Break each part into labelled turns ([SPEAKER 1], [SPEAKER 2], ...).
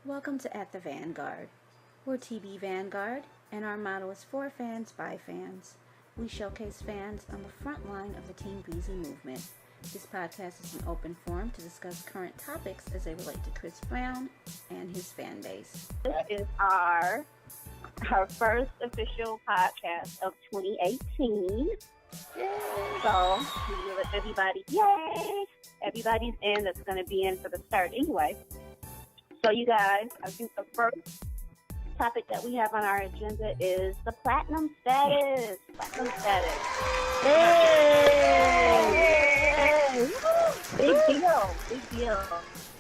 [SPEAKER 1] Welcome to At the Vanguard. We're TB Vanguard, and our motto is for fans by fans. We showcase fans on the front line of the Team Breezy movement. This podcast is an open forum to discuss current topics as they relate to Chris Brown and his fan base.
[SPEAKER 2] This is our first official podcast of 2018. Yay. So we let everybody, yay! Everybody's in that's going to be in for the start anyway. So you guys, I think the first topic that we have on our agenda is the platinum status. Platinum status. Yay! Big deal. Big deal.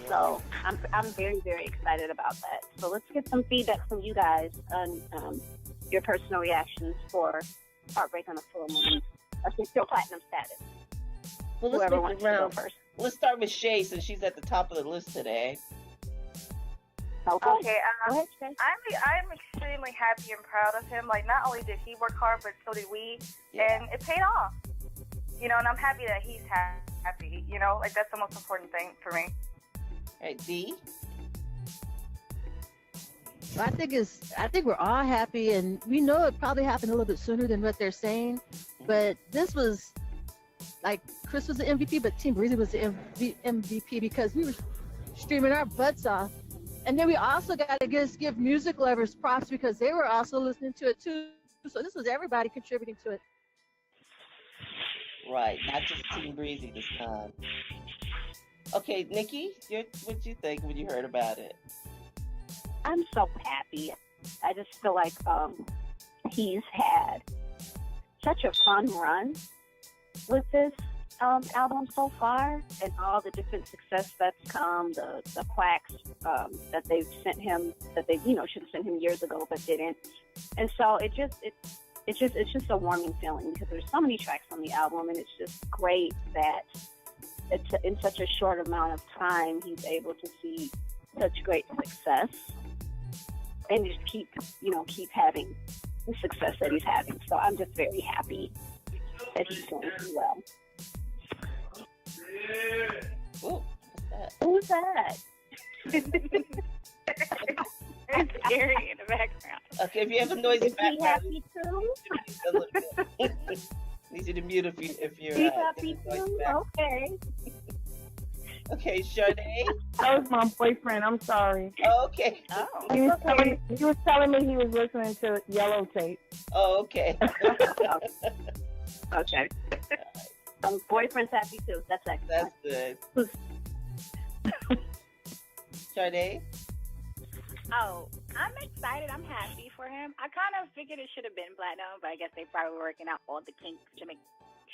[SPEAKER 2] So I'm very, very excited about that. So let's get some feedback from you guys on your personal reactions for Heartbreak on a Full Moon. Official platinum status.
[SPEAKER 3] Well,
[SPEAKER 2] Whoever wants to go first.
[SPEAKER 3] Let's start with Shay since she's at the top of the list today.
[SPEAKER 2] Okay.
[SPEAKER 4] I'm extremely happy and proud of him. Like, not only did he work hard, but so did we, and it paid off. You know, and I'm happy that he's happy. You know, like that's the most important thing for me.
[SPEAKER 3] All right, D.
[SPEAKER 5] I think we're all happy, and we know it probably happened a little bit sooner than what they're saying. But this was like Chris was the MVP, but Team Breezy was the MVP because we were streaming our butts off. And then we also got to give music lovers props because they were also listening to it too. So this was everybody contributing to it.
[SPEAKER 3] Right, not just Team Breezy this time. Okay, Nikki, what'd you think when you heard about it?
[SPEAKER 2] I'm so happy. I just feel like he's had such a fun run with this album so far, and all the different success that's come, the plaques that they've sent him, that they should have sent him years ago but didn't. And so it's just a warming feeling because there's so many tracks on the album, and it's just great that in such a short amount of time he's able to see such great success and just keep having the success that he's having. So I'm just very happy that he's doing so well.
[SPEAKER 3] Ooh,
[SPEAKER 2] what's that?
[SPEAKER 4] It's scary in the background.
[SPEAKER 3] Okay, if you have a noisy
[SPEAKER 2] Is he
[SPEAKER 3] background,
[SPEAKER 2] happy too?
[SPEAKER 3] need you to mute if you're
[SPEAKER 2] He's happy
[SPEAKER 3] noisy
[SPEAKER 2] too?
[SPEAKER 3] background.
[SPEAKER 2] Okay.
[SPEAKER 3] Okay, Sade.
[SPEAKER 6] That was my boyfriend. I'm sorry.
[SPEAKER 3] Oh, okay.
[SPEAKER 4] Oh.
[SPEAKER 6] He was telling me he was listening to Yellow Tape.
[SPEAKER 3] Oh, okay.
[SPEAKER 2] Okay. Boyfriend's happy too. That's excellent.
[SPEAKER 3] That's good. Sade.
[SPEAKER 7] Oh, I'm excited. I'm happy for him. I kind of figured it should have been platinum, but I guess they probably were working out all the kinks to make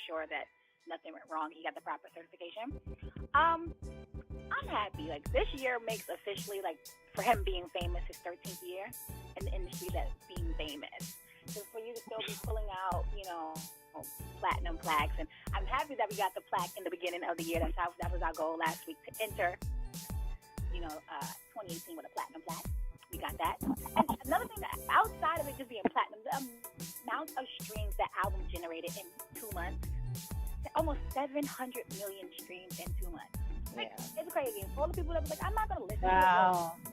[SPEAKER 7] sure that nothing went wrong. He got the proper certification. I'm happy. Like, this year makes officially, like, for him being famous, his 13th year in the industry that's being famous. So for you to still be pulling out, platinum plaques, and I'm happy that we got the plaque in the beginning of the year. That was our goal last week, to enter, 2018 with a platinum plaque. We got that. And another thing, that outside of it just being platinum, the amount of streams that album generated in 2 months, almost 700 million streams in 2 months. Like, it's crazy. And all the people that was like, I'm not gonna listen to it.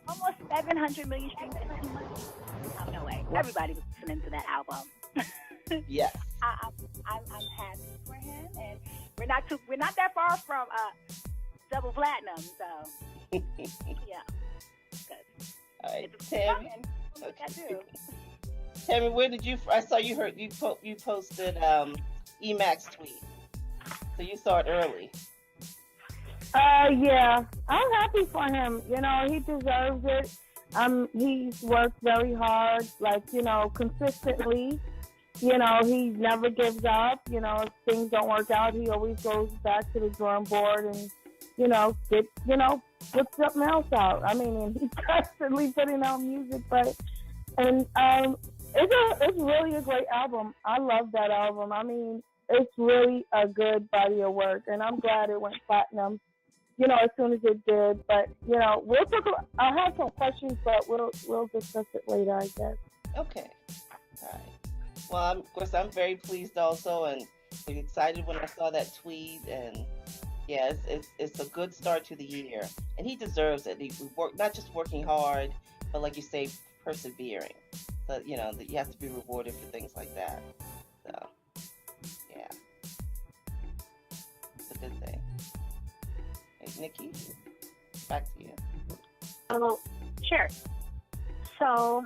[SPEAKER 7] Almost 700 million streams in 2 months. Oh, no way. Everybody was listening to that album.
[SPEAKER 3] Yes.
[SPEAKER 7] I'm happy for him, and we're not that far from double platinum. So yeah, good.
[SPEAKER 3] All right,
[SPEAKER 7] It's
[SPEAKER 3] Tammy.
[SPEAKER 7] coming. Look at you.
[SPEAKER 3] Tammy, where did you? I saw you posted Emacs tweet, so you saw it early.
[SPEAKER 6] Yeah, I'm happy for him. He deserves it. He's worked very hard, consistently. He never gives up. If things don't work out, he always goes back to the drawing board and, put something else out. I mean, and he's constantly putting out music, it's really a great album. I love that album. I mean, it's really a good body of work, and I'm glad it went platinum, as soon as it did. But, I'll have some questions, but we'll discuss it later, I guess.
[SPEAKER 3] Okay. All right. Well, of course, I'm very pleased also, and excited when I saw that tweet, and Yeah, it's a good start to the year, and he deserves it. He work not just working hard, but like you say, persevering. So that you have to be rewarded for things like that. So yeah, it's a good thing. Hey, Nikki, back to you.
[SPEAKER 2] Oh, sure. So,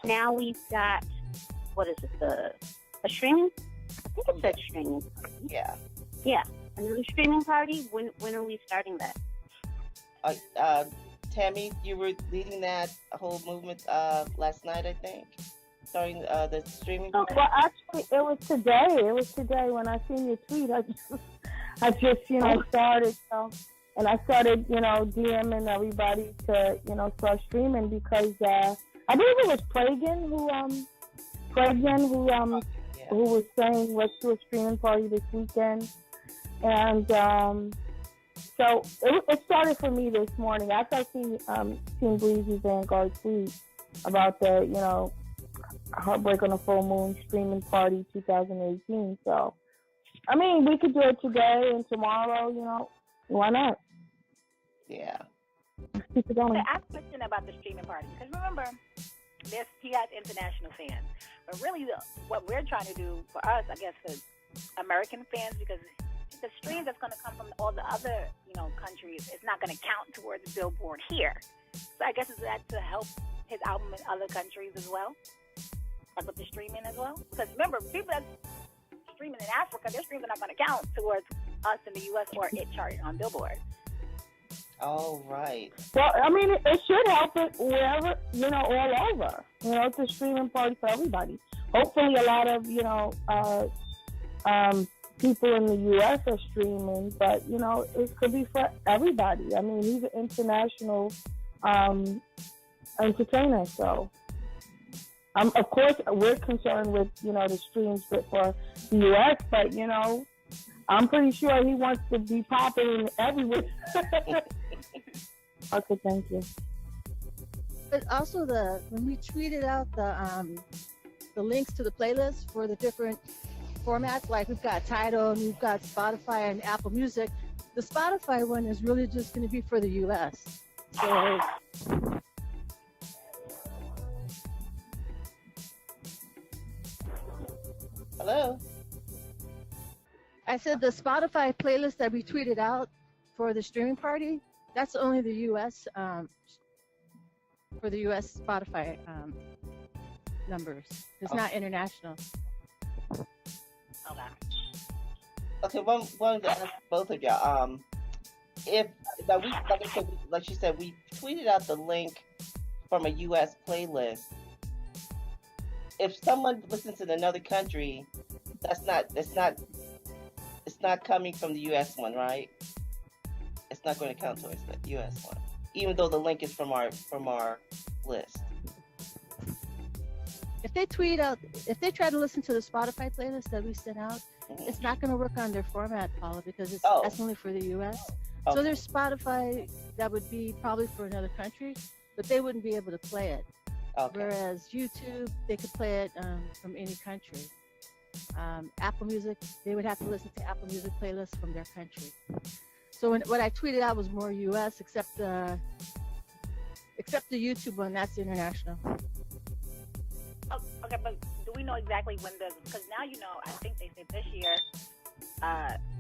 [SPEAKER 2] now we've got, what is it, a streaming? I think it said streaming.
[SPEAKER 3] Yeah.
[SPEAKER 2] Yeah, another streaming party. When are we starting that?
[SPEAKER 3] Tammy, you were leading that whole movement last night, I think, starting the streaming.
[SPEAKER 2] Oh,
[SPEAKER 6] Well, actually, it was today. It was today when I seen your tweet. I just started. So, and I started, DMing everybody to, start streaming because I believe it was Pragan who was saying let's do a streaming party this weekend. And so it started for me this morning after I seen Team Breezy's Vanguard tweet about the Heartbreak on a Full Moon streaming party 2018. So I mean, we could do it today and tomorrow. Why not?
[SPEAKER 3] Yeah.
[SPEAKER 6] Keep it going.
[SPEAKER 7] So I have a question about the streaming party because remember, he has international fans, but really what we're trying to do for us, I guess, for American fans, because the streams that's going to come from all the other, countries, it's not going to count towards Billboard here. So I guess is that to help his album in other countries as well, like with the streaming as well? Because remember, people that's streaming in Africa, their streams are not going to count towards us in the U.S. or it charting on Billboard.
[SPEAKER 3] Oh, right.
[SPEAKER 6] Well, I mean, it should help it wherever, all over. It's a streaming party for everybody. Hopefully a lot of, people in the U.S. are streaming, but, it could be for everybody. I mean, he's an international entertainer, so. Of course, we're concerned with, the streams for the U.S., but, I'm pretty sure he wants to be popular everywhere. Okay, thank you.
[SPEAKER 5] But also when we tweeted out the links to the playlist for the different formats, like we've got Tidal and we've got Spotify and Apple Music. The Spotify one is really just going to be for the U.S. So.
[SPEAKER 3] Hello.
[SPEAKER 5] I said the Spotify playlist that we tweeted out for the streaming party, that's only the U.S. For the U.S. Spotify numbers. It's not international.
[SPEAKER 3] Okay, one to ask both of y'all. If now we, like I said, like you said, we tweeted out the link from a U.S. playlist. If someone listens in another country, it's not coming from the U.S. one, right? It's not going to count towards the U.S. one, even though the link is from our list.
[SPEAKER 5] If they try to listen to the Spotify playlist that we sent out, it's not going to work on their format, Paula, because that's only for the U.S. Okay. So there's Spotify that would be probably for another country, but they wouldn't be able to play it. Okay. Whereas YouTube, they could play it from any country. Apple Music, they would have to listen to Apple Music playlists from their country. So what I tweeted out was more U.S. except the YouTube one. That's international.
[SPEAKER 7] Oh, okay, but do we know exactly when because now I think they said this year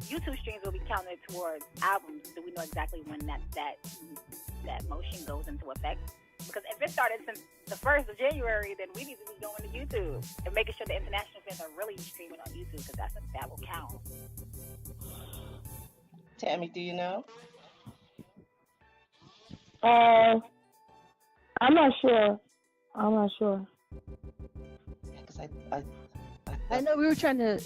[SPEAKER 7] YouTube streams will be counted towards albums. Do we know exactly when that motion goes into effect? Because if it started since the 1st of January, then we need to be going to YouTube and making sure the international fans are really streaming on YouTube, because that will count.
[SPEAKER 3] Tammy, do you know?
[SPEAKER 6] I'm not sure.
[SPEAKER 3] Because
[SPEAKER 5] I know we were trying to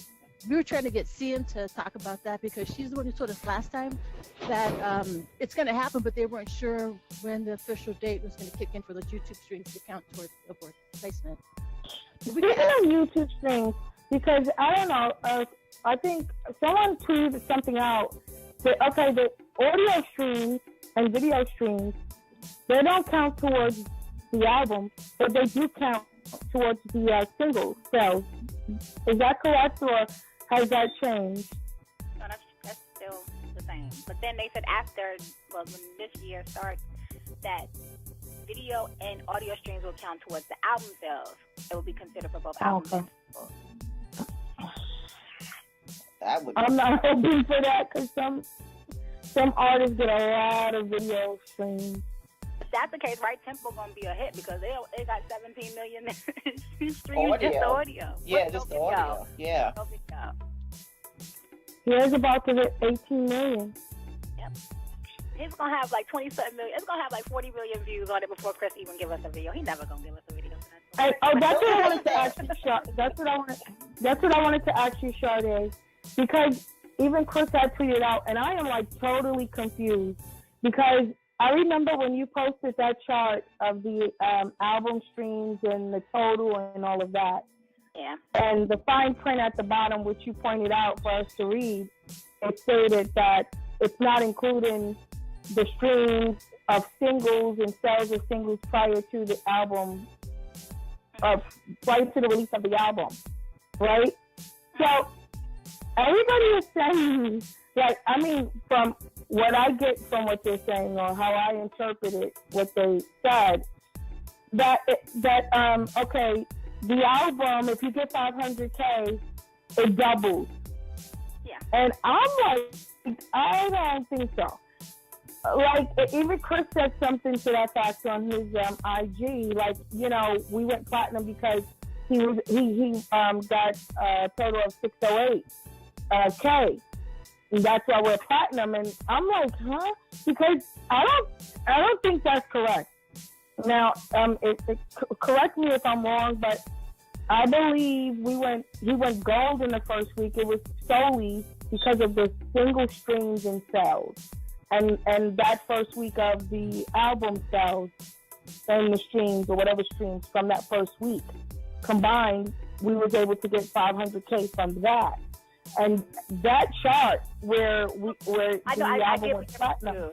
[SPEAKER 5] get CM to talk about that, because she's the one who told us last time that it's going to happen, but they weren't sure when the official date was going to kick in for the YouTube streams to count towards Billboard placement.
[SPEAKER 6] Speaking of YouTube streams, because I don't know, I think someone tweeted something out that, okay, the audio streams and video streams, they don't count towards the album, but they do count towards the single sales. Is that correct, or has that changed?
[SPEAKER 7] No, that's But then they said after, well, when this year starts, that video and audio streams will count towards the album sales. It will be considered for both albums.
[SPEAKER 6] Okay.
[SPEAKER 3] That would.
[SPEAKER 6] I'm not hoping for that because some artists get a lot of video streams.
[SPEAKER 7] If that's the case, right? Tempo gonna be a hit because they got 17 million streams
[SPEAKER 3] Audio.
[SPEAKER 7] just the audio.
[SPEAKER 3] Yeah,
[SPEAKER 7] What's
[SPEAKER 3] just the
[SPEAKER 7] no video?
[SPEAKER 3] audio. Yeah.
[SPEAKER 7] No video.
[SPEAKER 6] He's about to hit 18 million.
[SPEAKER 7] Yep. He's gonna have like 27 million. It's gonna have like 40 million views on it before Chris even give us a video. He never gonna give us a video.
[SPEAKER 6] And, that's what I wanted to ask you, That's what I wanted to ask you, Sade, because even Chris had tweeted out, and I am like totally confused because I remember when you posted that chart of the album streams and the total and all of that.
[SPEAKER 7] Yeah.
[SPEAKER 6] And the fine print at the bottom, which you pointed out for us to read, it stated that it's not including the streams of singles and sales of singles prior to the album, prior to the release of the album, right? So everybody is saying, like, I mean, from what I get from what they're saying or how I interpreted what they said, okay, the album, if you get 500K, it doubles.
[SPEAKER 7] Yeah.
[SPEAKER 6] And I'm like, I don't think so. Like, even Chris said something to that fact on his IG. Like, you know, we went platinum because he got a total of 608K. And that's why we're platinum. And I'm like, huh? Because I don't think that's correct. Now, correct me if I'm wrong, but I believe he went gold in the first week. It was solely because of the single streams and sales. And that first week of the album sales and the streams or whatever streams from that first week combined, we was able to get 500K from that. And that chart where the album went platinum.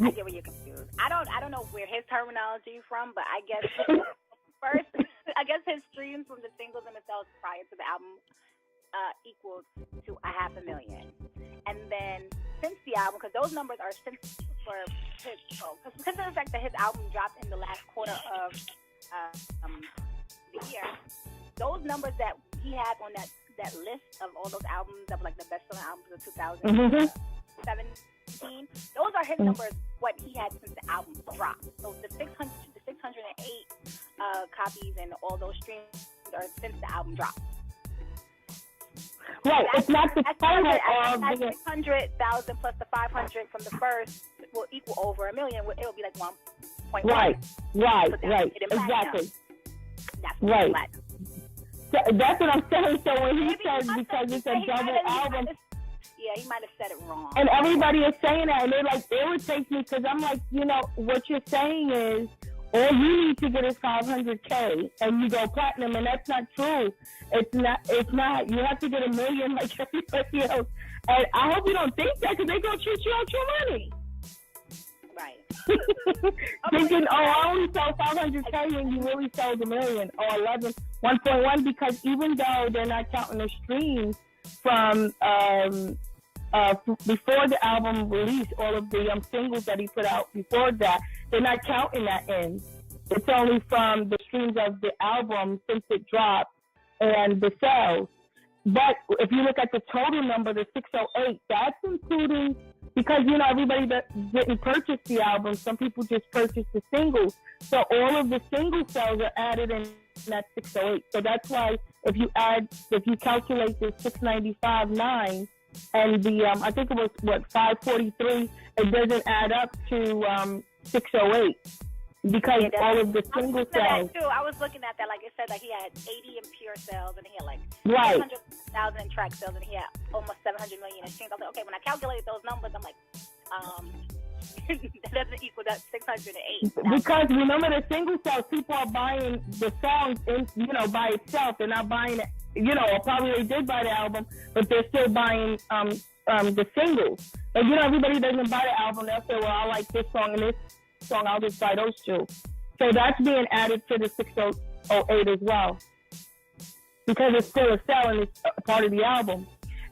[SPEAKER 7] I get where you're confused. I don't know where his terminology is from, but I guess first, I guess his streams from the singles and the sales prior to the album equals to 500,000. And then since the album, because those numbers are since for his, because of the fact that his album dropped in the last quarter of the year, those numbers that he had on that list of all those albums that were like the best-selling albums of 2017, those are his numbers, what he had since the album dropped. So the 608 copies and all those streams are since the album dropped.
[SPEAKER 6] Right, it's not the total of
[SPEAKER 7] the 600,000 plus the 500 from the first will equal over 1 million. It'll be like 1.1.
[SPEAKER 6] Right, exactly.
[SPEAKER 7] That's
[SPEAKER 6] right.
[SPEAKER 7] Platinum.
[SPEAKER 6] So that's what I'm saying. So when he
[SPEAKER 7] Maybe
[SPEAKER 6] says because it's a double album,
[SPEAKER 7] he might have said it wrong.
[SPEAKER 6] and everybody is saying that, and it like irritates me because I'm like, you know, what you're saying is all you need to get is 500K, and you go platinum, and that's not true. It's not. You have to get 1 million like everybody else. And I hope you don't think that because they're gonna cheat you out your money.
[SPEAKER 7] Right.
[SPEAKER 6] Thinking, I only sold 500K and you really sold 1 million or 1.1 because even though they're not counting the streams from before the album release, all of the singles that he put out before that, they're not counting that in. It's only from the streams of the album since it dropped and the sales. But if you look at the total number, the 608, that's including, because, you know, everybody that didn't purchase the album, some people just purchased the singles. So all of the single sales are added in that 608. So that's why if you calculate the 695.9 and the, I think it was, 543, it doesn't add up to 608. Because all of the single sales.
[SPEAKER 7] I was looking at that, like it said, like he had 80 in pure sales, and he had like 600,000 in track sales, and he had almost 700 million in streams. I was like, okay, when I calculated those numbers, I'm like, that doesn't equal that 608.
[SPEAKER 6] Because remember, the single sales, people are buying the songs, by itself. They're not buying it, or probably they did buy the album, but they're still buying the singles. But everybody doesn't buy the album. They'll say, well, I like this song and this song, I'll just buy those two. So that's being added to the 608 as well, because it's still a sell and it's a part of the album.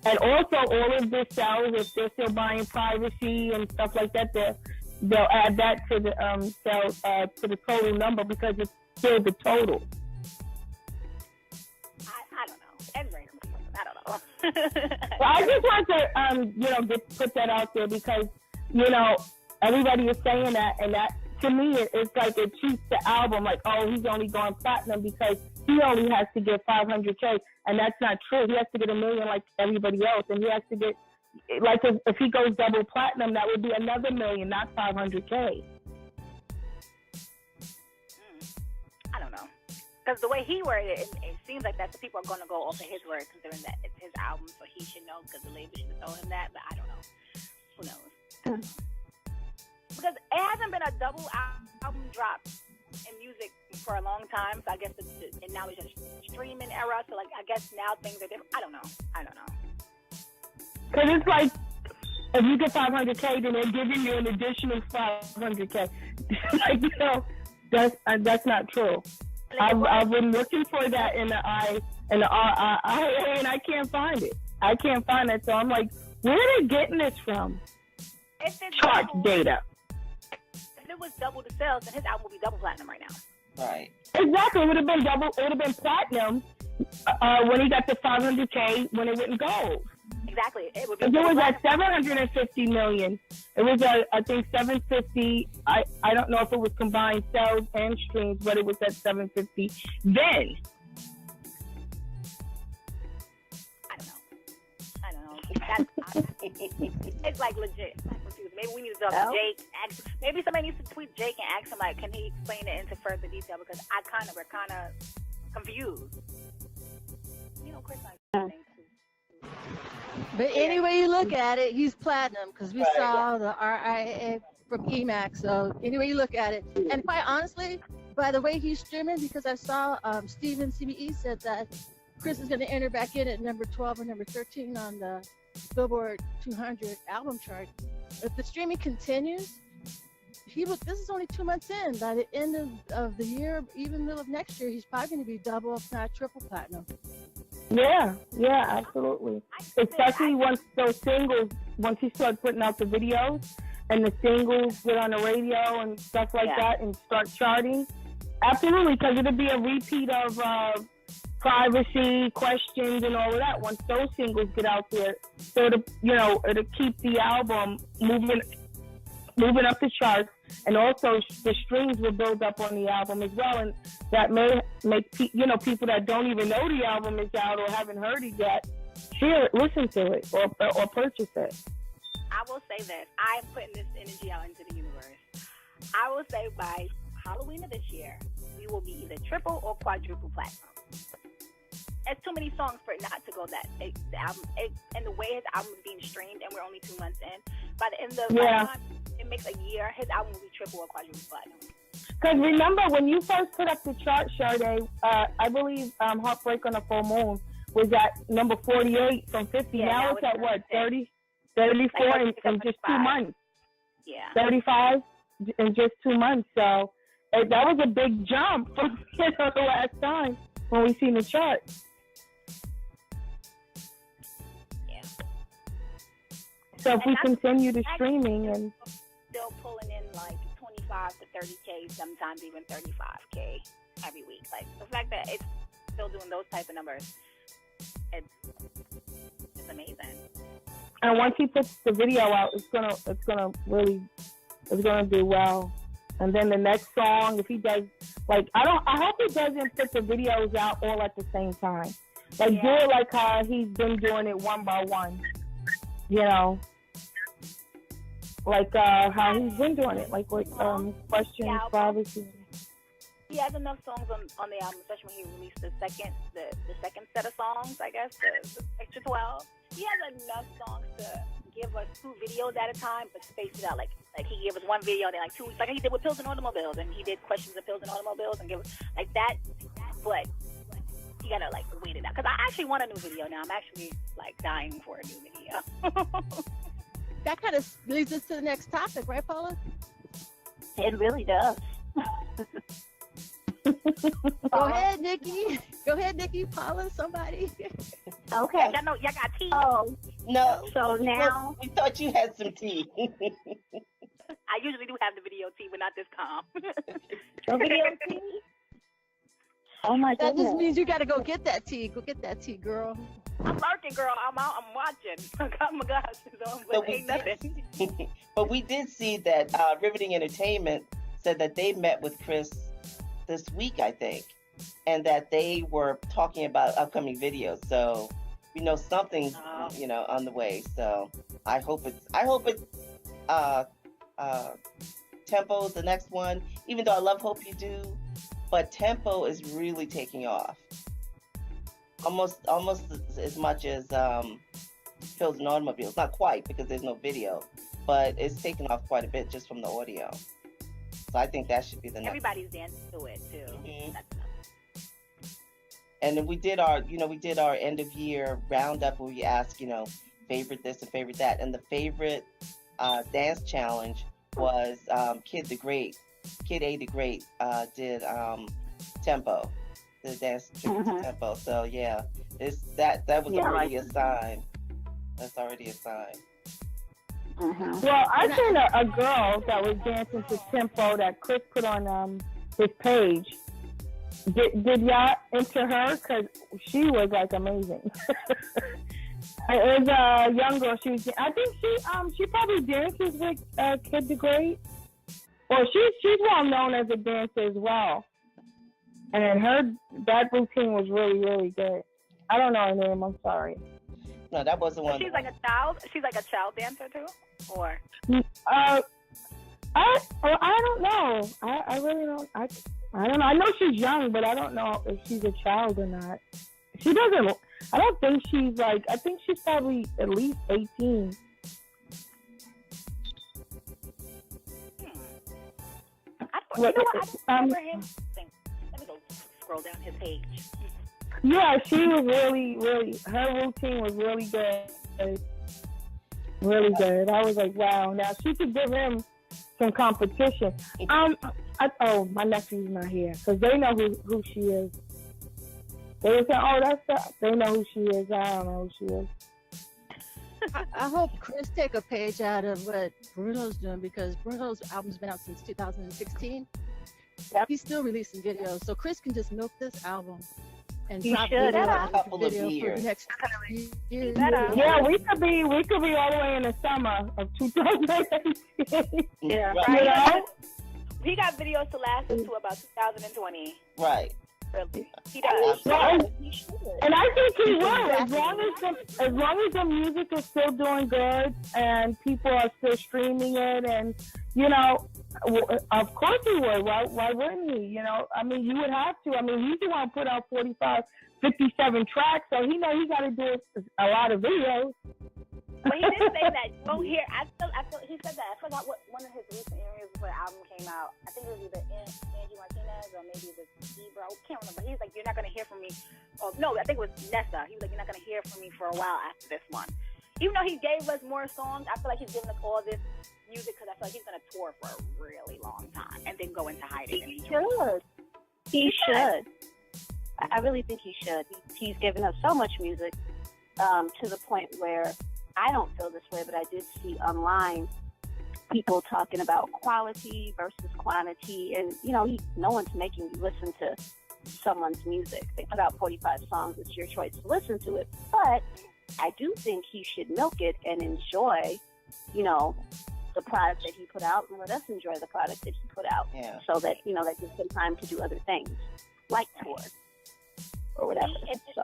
[SPEAKER 6] And also, all of this sells, if they're still buying privacy and stuff like that, they'll add that to the sales to the total number because it's still the total.
[SPEAKER 7] I don't know. That's very confusing. I don't know.
[SPEAKER 6] Well, I just want to, just put that out there because, everybody is saying that, and that to me, it's like it cheats the album. Like, oh, he's only going platinum because he only has to get 500K, and that's not true. He has to get $1 million like everybody else, and he has to get, like, if he goes double platinum, that would be another $1 million, not 500K.
[SPEAKER 7] I don't know. Because the way he worded it, it seems like that people are going to go off of his word, considering that it's his album, so he should know because the label should have told him that, but I don't know. Who knows? Because it hasn't been a double album drop in music for a long time, so I guess and now it's just streaming era, so like I guess now things are different. I don't know.
[SPEAKER 6] Because it's like, if you get 500K, then they're giving you an additional 500K. Like, that's not true. I've been looking for that in the RIA, and I can't find it. I can't find it, so I'm like, where are they getting this from? Chart data.
[SPEAKER 7] If it was double the sales, then his album would be double platinum right now.
[SPEAKER 3] Right.
[SPEAKER 6] Exactly. It would have been double. It would have been platinum when he got the 500K when it went gold.
[SPEAKER 7] Exactly. It would be.
[SPEAKER 6] It was at 750 million. It was I think 750. I don't know if it was combined sales and streams, but it was at 750 then.
[SPEAKER 7] I don't know. It's like legit. Maybe we need to talk to Jake. Maybe somebody needs to tweet Jake and ask him, like, can he explain it into further detail? Because we're kind of confused. Chris,
[SPEAKER 5] But anyway you look at it, he's platinum because we saw the RIA from EMAX. So anyway you look at it, and quite honestly, by the way he's streaming, because I saw Steven CBE said that Chris is going to enter back in at number 12 or number 13 on the Billboard 200 album chart. If the streaming continues, this is only 2 months in. By the end of the year, even middle of next year, he's probably going to be double, if not triple platinum.
[SPEAKER 6] Yeah, absolutely. Especially once he starts putting out the videos and the singles get on the radio and stuff like that and start charting. Absolutely, because it'll be a repeat of privacy questions and all of that once those singles get out there. So it'll keep the album moving up the charts, and also the streams will build up on the album as well, and that may make people that don't even know the album is out or haven't heard it yet hear it, listen to it, or purchase it.
[SPEAKER 7] I will say this: I'm putting this energy out into the universe. I will say by Halloween of this year, we will be either triple or quadruple platinum. There's too many songs for it not to go the album, and the way his album is being streamed, and we're only 2 months in. By the end of the time it makes a year, his album will be triple or quadruple platinum.
[SPEAKER 6] Because remember, when you first put up the chart, Sade, I believe Heartbreak on a Full Moon was at number 48 from 50. Now it's at what, 30, 34 in just 2 months?
[SPEAKER 7] Yeah.
[SPEAKER 6] 35 in just 2 months. So that was a big jump from the last time when we seen the chart. So if we continue the streaming and
[SPEAKER 7] still pulling in like 25 to 30K, sometimes even 35K every week. Like the fact that it's still doing those type of numbers, it's amazing.
[SPEAKER 6] And once he puts the video out, it's gonna do well. And then the next song, if he does, like I hope he doesn't put the videos out all at the same time. Like do it like how he's been doing it one by one. Like how he's been doing it, like with questions, privacy.
[SPEAKER 7] He has enough songs on the album, especially when he released the second set of songs, I guess, the extra 12. He has enough songs to give us 2 videos at a time, but space it out. Like he gave us 1 video, then like 2 weeks, like he did with Pills and Automobiles, and he did questions of Pills and Automobiles, and give like that. But you gotta like wait it out, because I actually want a new video now. I'm actually like dying for a new video.
[SPEAKER 5] That kind of leads us to the next topic, right, Paula?
[SPEAKER 2] It really does.
[SPEAKER 5] Go ahead, Nikki. Go ahead, Nikki. Paula, somebody.
[SPEAKER 2] Okay.
[SPEAKER 7] Y'all know y'all got tea.
[SPEAKER 2] Oh,
[SPEAKER 3] No.
[SPEAKER 2] so now.
[SPEAKER 3] We thought you had some tea.
[SPEAKER 7] I usually do have the video tea, but not this calm.
[SPEAKER 2] The video tea? Oh my
[SPEAKER 5] That
[SPEAKER 2] goodness.
[SPEAKER 5] just means you got to go get that tea. Go get that tea, girl.
[SPEAKER 7] I'm lurking, girl. I'm out. I'm watching. I got my glasses on, but
[SPEAKER 3] So we
[SPEAKER 7] ain't nothing.
[SPEAKER 3] But we did see that Riveting Entertainment said that they met with Chris this week, I think, and that they were talking about upcoming videos. So we know something's on the way. So I hope it's Tempo's the next one. Even though I love Hope You Do, but Tempo is really taking off. Almost as much as Pills and Automobiles. Not quite, because there's no video, but it's taken off quite a bit just from the audio. So I think that should be the next.
[SPEAKER 7] Everybody's dancing to it too.
[SPEAKER 3] Mm-hmm. And then we did our end of year roundup where we asked, favorite this and favorite that, and the favorite dance challenge was Kid A the Great did Tempo. The dance Tempo. So yeah, that was already a sign. That's already a sign.
[SPEAKER 2] Mm-hmm.
[SPEAKER 6] Well, I seen a girl that was dancing to Tempo that Chris put on his page. Did y'all enter her? Because she was like amazing. It was a young girl. I think she probably dances with Kid the Great. Well, she's well known as a dancer as well. And that routine was really, really good. I don't know her name. I'm sorry.
[SPEAKER 3] No, that wasn't one.
[SPEAKER 7] She's like a child. She's like a child dancer too, or.
[SPEAKER 6] I don't know. I really don't. I don't know. I know she's young, but I don't know if she's a child or not. She doesn't. I don't think she's like. I think she's probably at least 18.
[SPEAKER 7] I remember him. Let me go scroll down his page.
[SPEAKER 6] Yeah, she was really, really. Her routine was really good. Really good. I was like, wow. Now she could give him some competition. My nephew's not here because they know who she is. They were saying, "Oh, they know who she is." I don't know who she is.
[SPEAKER 5] I hope Chris take a page out of what Bruno's doing, because Bruno's album's been out since 2016.
[SPEAKER 2] Yep.
[SPEAKER 5] He's still releasing videos, so Chris can just milk this album and
[SPEAKER 2] He
[SPEAKER 5] drop
[SPEAKER 2] should.
[SPEAKER 5] video
[SPEAKER 3] A
[SPEAKER 5] after
[SPEAKER 3] couple of
[SPEAKER 5] video for
[SPEAKER 3] years.
[SPEAKER 5] the next year.
[SPEAKER 6] Yeah, we could be all the way in the summer of 2018.
[SPEAKER 2] Yeah.
[SPEAKER 3] Right.
[SPEAKER 6] You know?
[SPEAKER 7] He got videos to last until about 2020.
[SPEAKER 3] Right.
[SPEAKER 7] Really. He does.
[SPEAKER 6] Well, and I think he will, as long as the music is still doing good and people are still streaming it, and of course he would. Why wouldn't he? I mean, you would have to. I mean, he's the one who put out 57 tracks, so he got to do a lot of videos.
[SPEAKER 7] But he did say that you won't hear. I feel he said that. I forgot what one of his recent interviews before the album came out. I think it was either Angie Martinez or maybe it was Ebro. I can't remember. He's like, "You're not gonna hear from me." Oh no, I think it was Nessa. He was like, "You're not gonna hear from me for a while after this one." Even though he gave us more songs, I feel like he's giving us all this music because I feel like he's gonna tour for a really long time and then go into hiding.
[SPEAKER 2] He should. He should. I really think he should. He's given us so much music to the point where I don't feel this way, but I did see online people talking about quality versus quantity, and no one's making you listen to someone's music. They put out 45 songs; it's your choice to listen to it. But I do think he should milk it and enjoy, the product that he put out, and let us enjoy the product that he put out.
[SPEAKER 3] Yeah.
[SPEAKER 2] So that that gives him time to do other things, like tour or whatever.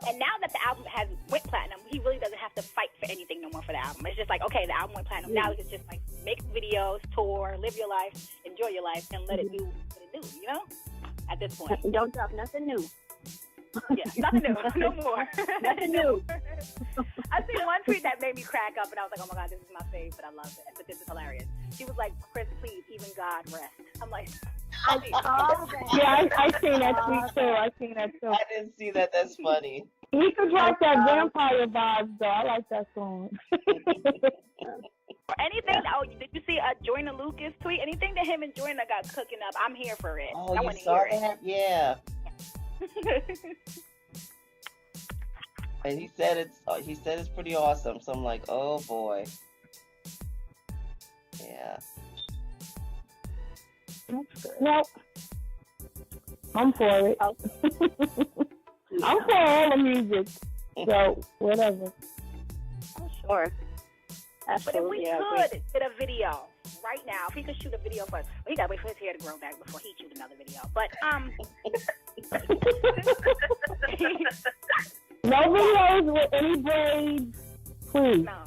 [SPEAKER 7] And now that the album has went platinum, he really doesn't have to fight for anything no more for the album. It's just like, okay, the album went platinum. Now he can just like make videos, tour, live your life, enjoy your life, and let it do what it do, at this point.
[SPEAKER 2] Don't drop nothing new.
[SPEAKER 7] Yeah, nothing new. No more.
[SPEAKER 2] Nothing new.
[SPEAKER 7] I seen one tweet that made me crack up, and I was like, oh my God, this is my fave, but I love it. But this is hilarious. She was like, Chris, please, even God rest. I'm like,
[SPEAKER 6] Yeah, I seen that tweet too.
[SPEAKER 3] I didn't see that. That's funny.
[SPEAKER 6] He could drop that vampire vibes though. I like that song.
[SPEAKER 7] Or anything. Oh, did you see Joyner Lucas tweet? Anything that him and Joyner got cooking up, I'm here for it.
[SPEAKER 3] Oh,
[SPEAKER 7] I
[SPEAKER 3] you
[SPEAKER 7] want to
[SPEAKER 3] saw
[SPEAKER 7] hear
[SPEAKER 3] that? Yeah.
[SPEAKER 7] it.
[SPEAKER 3] And he said it's pretty awesome. So I'm like, oh boy. Yeah.
[SPEAKER 6] Nope. I'm for it.
[SPEAKER 2] Oh.
[SPEAKER 6] I'm for all the music. So, whatever.
[SPEAKER 2] Oh, sure.
[SPEAKER 7] But if
[SPEAKER 2] Absolutely.
[SPEAKER 7] we
[SPEAKER 2] I agree.
[SPEAKER 7] could get a video right now, if he could shoot a video first, well, he got to wait for his hair to grow back before he shoot another video. But
[SPEAKER 6] No videos with any braids, please.
[SPEAKER 7] no,